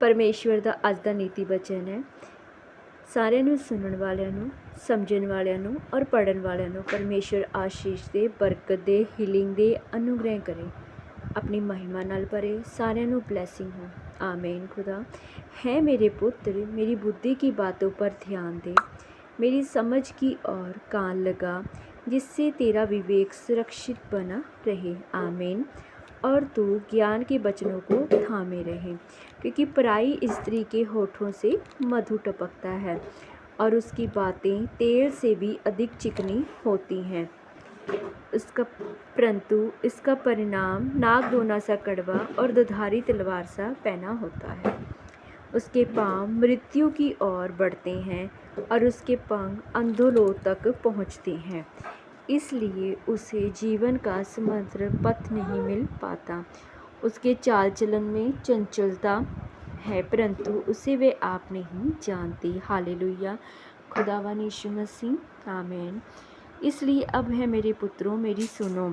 ਪਰਮੇਸ਼ਵਰ ਦਾ ਅੱਜ ਦਾ ਨੀਤੀ ਬਚਨ ਹੈ। ਸਾਰਿਆਂ ਨੂੰ ਸੁਣਨ ਵਾਲਿਆਂ ਨੂੰ, ਸਮਝਣ ਵਾਲਿਆਂ ਨੂੰ ਔਰ ਪੜ੍ਹਨ ਵਾਲਿਆਂ ਨੂੰ ਪਰਮੇਸ਼ਵਰ ਆਸ਼ੀਸ਼ ਦੇ, ਬਰਕਤ ਦੇ, ਹੀਲਿੰਗ ਦੇ ਅਨੁਗ੍ਰਹਿ ਕਰੇ, अपनी महिमा नाल भरे, सारिਆਂ ਨੂੰ ब्लेसिंग हो। आमीन। खुदा है मेरे पुत्र, मेरी बुद्धि की बातों पर ध्यान दे, मेरी समझ की ओर कान लगा, जिससे तेरा विवेक सुरक्षित बना रहे। आमीन। और तू ज्ञान के वचनों को थामे रहे, क्योंकि पराई स्त्री के होठों से मधु टपकता है और उसकी बातें तेल से भी अधिक चिकनी होती हैं। परंतु इसका परिणाम नागदोना सा कड़वा और दुधारी तलवार सा पैना होता है। उसके पाँव मृत्यु की ओर बढ़ते हैं और उसके पंख अंधोलोक तक पहुँचते हैं। इसलिए उसे जीवन का समग्र पथ नहीं मिल पाता। उसके चाल चलन में चंचलता है, परंतु उसे वे आप नहीं जानती। हालेलुया। खुदावन यीशु मसीह। आमीन। इसलिए अब है मेरे पुत्रों, मेरी सुनो,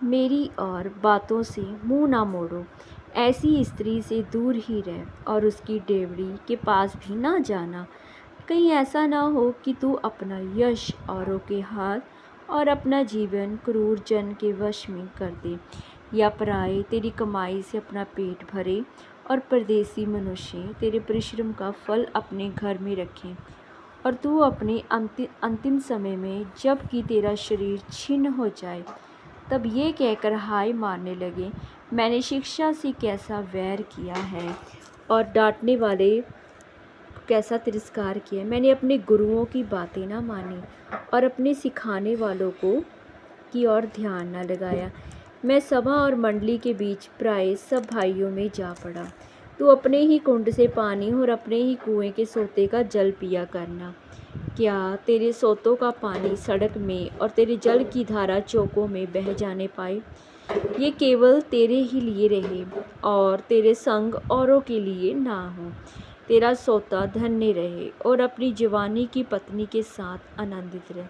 मेरी और बातों से मुंह ना मोड़ो। ऐसी स्त्री से दूर ही रह और उसकी डेवड़ी के पास भी ना जाना। कहीं ऐसा ना हो कि तू अपना यश औरों के हाथ और अपना जीवन क्रूर जन के वश में कर दे, या पराए तेरी कमाई से अपना पेट भरे और परदेसी मनुष्य तेरे परिश्रम का फल अपने घर में रखें, और तू अपने अंतिम समय में जबकि तेरा शरीर छिन्न हो जाए तब ये कहकर हाय मारने लगे, मैंने शिक्षा से कैसा वैर किया है और डांटने वाले कैसा तिरस्कार किया। मैंने अपने गुरुओं की बातें ना मानी और अपने सिखाने वालों की ओर ध्यान ना लगाया। मैं सभा और मंडली के बीच प्राय सब भाइयों में जा पड़ा। तू अपने ही कुंड से पानी और अपने ही कुएं के सोते का जल पिया करना। क्या तेरे सोतों का पानी सड़क में और तेरे जल की धारा चौकों में बह जाने पाए? ये केवल तेरे ही लिए रहे और तेरे संग औरों के लिए ना हो। तेरा सोता धन्य रहे और अपनी जवानी की पत्नी के साथ आनंदित रहे।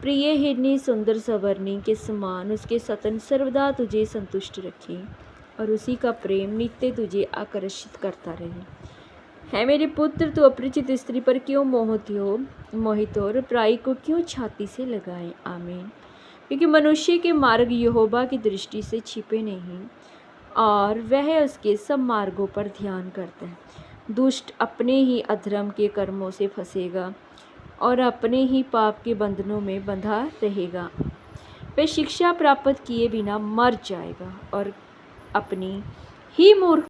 प्रिय हिरनी सुंदर सवरनी के समान उसके सतन सर्वदा तुझे संतुष्ट रखे और उसी का प्रेम नित्य तुझे आकर्षित करता रहे। है मेरे पुत्र, तू अपरिचित स्त्री पर क्यों मोहित हो और पराई को क्यों छाती से लगाए। आमीन। क्योंकि मनुष्य के मार्ग यहोवा की दृष्टि से छिपे नहीं और वह उसके सब मार्गों पर ध्यान करता है। दुष्ट अपने ही अधर्म के कर्मों से फंसेगा और अपने ही पाप के बंधनों में बंधा रहेगा। वह शिक्षा प्राप्त किए बिना मर जाएगा और अपनी ही मूर्ख